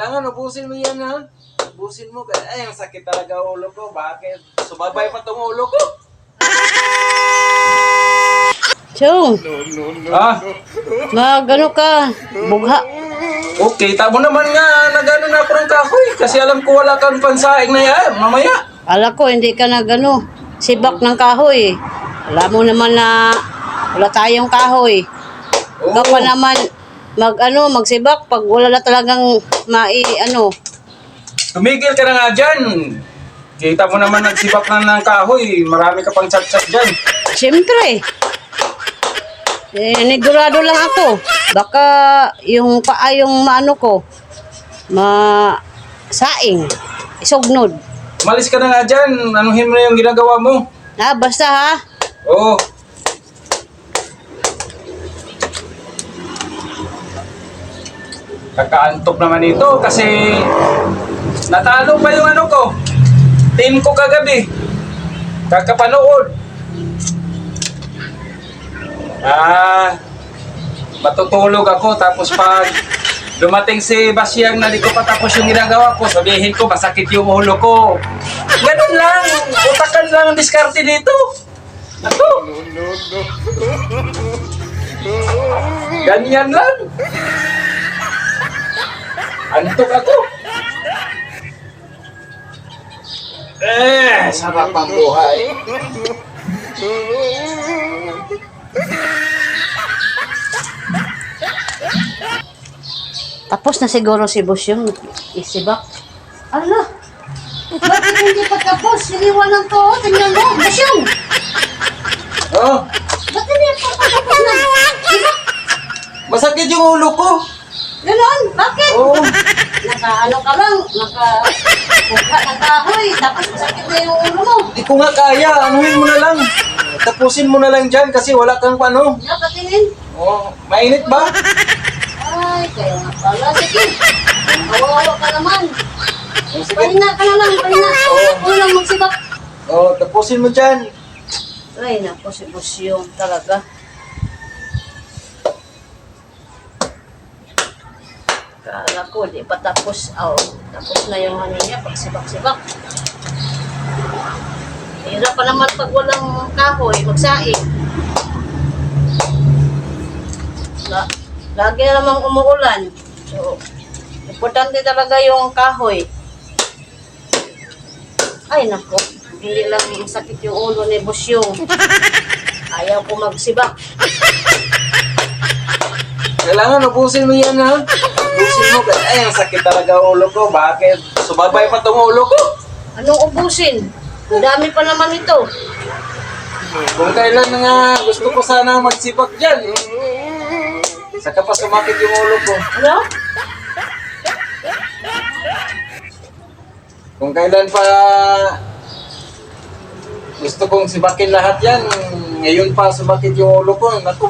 Kailangan ubusin mo yan, ha? Ubusin mo. Ay, ang sakit talaga ulo ko. Bakit? Sumabay pa tong ulo ko. Chong, Ah, magano ka, bugha. okay. Tamo naman nga, nagano na ako ng kahoy. Kasi alam ko wala kang pansaing na yan. Mamaya. Ala ko, hindi ka nagano, sibak ng kahoy. Alam mo naman na wala tayong kahoy. Oo. Ikaw pa naman magsibak pag wala na talagang Tumigil ka na nga dyan. Kita mo naman nagsibak na ng kahoy. Marami ka pang chat-chat dyan. Siyempre. Negurado lang ako. Baka yung paa yung ko, saing, isugnod. Umalis ka na nga dyan. Anuhin mo na yung ginagawa mo. Basta ha. Oo. Kakaantok naman ito kasi natalo pa yung ano ko. Team ko kagabi. Kakapanood. Matutulog ako tapos pag dumating si Basyang na di ko patapos yung ginagawa ko, sabihin ko masakit yung ulo ko. Ganun lang. Utakan lang ang diskarte dito. Ako. Ganyan lang. Antok ako. Sarap ang buhay. Tapos na siguro si Boss yung isibak. Ala, bakit hindi pa tapos? Siniwan ng to. Tingnan mo, Boss yung. Oh, Ba't hindi pa tapos na? Sibak. masakit yung ulo ko. Ganon, bakit? Oh, Naka-ano ka lang, naka-bugha ng kahoy, tapos masakit na yung ulo mo. di ko nga kaya. Anuhin mo na lang. Tapusin mo na lang dyan kasi wala kang ano. Patingin. Oh, mainit ba? Ay, kaya nga pala. Sige, kawawa ka naman. Oh, sige. Pahinga ka na lang, pahinga. Huwag lang magsibak. Oh, tapusin mo dyan. Ay, naku, si Boss yung talaga. Kala ko, di pa tapos. Tapos na yung ano niya, pagsibak-sibak. Hirap pa naman pag walang kahoy, magsaing. Lagi na namang umuulan. So, importante talaga yung kahoy. Ay, nako. Hindi lang sakit yung ulo ni Boss yung. Ayaw ko magsibak. Kailangan ubusin mo yan, ha? Ubusin mo. Ay, ang sakit talaga ulo ko. Bakit? Sumabay pa tong ulo ko. Anong ubusin? Ang dami pa naman ito. Kung kailan nga gusto ko sana magsibak dyan. Saka pa sumakit yung ulo ko. Ano? Kung kailan pa gusto kong sibakin lahat yan, ngayon pa sumakit yung ulo ko. Naku.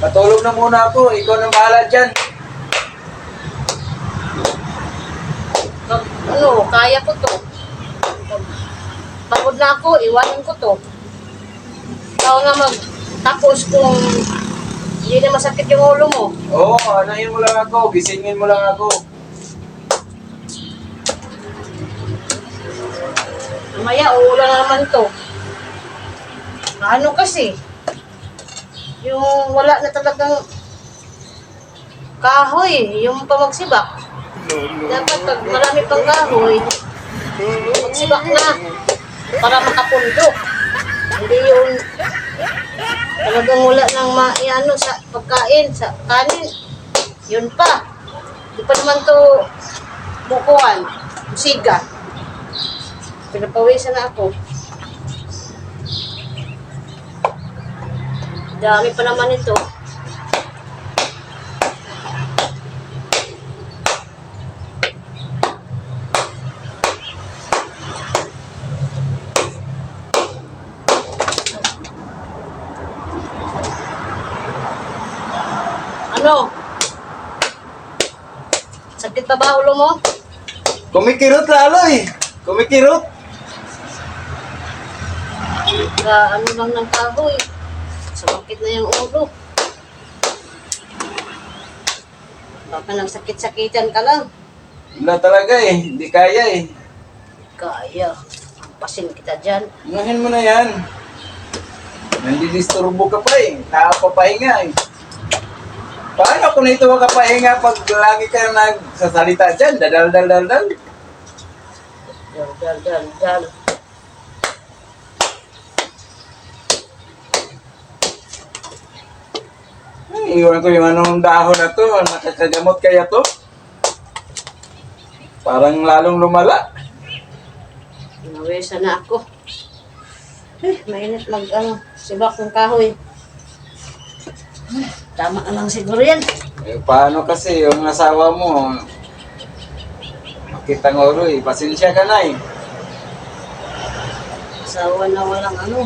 Matulog na muna ako. Ikaw na bahala dyan. Kaya ko to. Pagod na ako, iwanan ko to. Ikaw na tapos kung hindi na masakit yung ulo mo. Oo, anahin mo lang ako. Gisingin mo lang ako. Mamaya, uulan na naman to. Ano kasi? Yung wala na talagang kahoy, yung pamagsibak. Dapat pag marami pang kahoy, magsibak na para makapundok. Hindi yung talagang wala nang sa pagkain, sa kanin. Yun pa. Di pa naman to bukuan, siga. Pinapawisan na ako. Dami pa naman ito. Ano? Sakit pa ba ulo mo? Kumikirot lalo eh. Kumikirot. Ano lang ng kahoy. Sumakit na yung ulo. Baka nang sakit-sakitan ka lang. Wala talaga eh, hindi kaya eh. Kaya. Pasin kita dyan. Unahin mo na yan. Nandidisturbo ka pa eh. Nakapapahinga eh. Paano kung ito makapahinga pag lagi ka nagsasalita dyan? Dadal. Dal. Ay, iwan ko yung anong dahon na to. Nakakagamot kaya to? Parang lalong lumala. Nawesa na ako. Mainit sibak ng kahoy. Tama na lang siguro yan. Eh, paano kasi yung asawa mo? Makita ngoro eh. Pasensya ka na eh. Asawa na walang ano.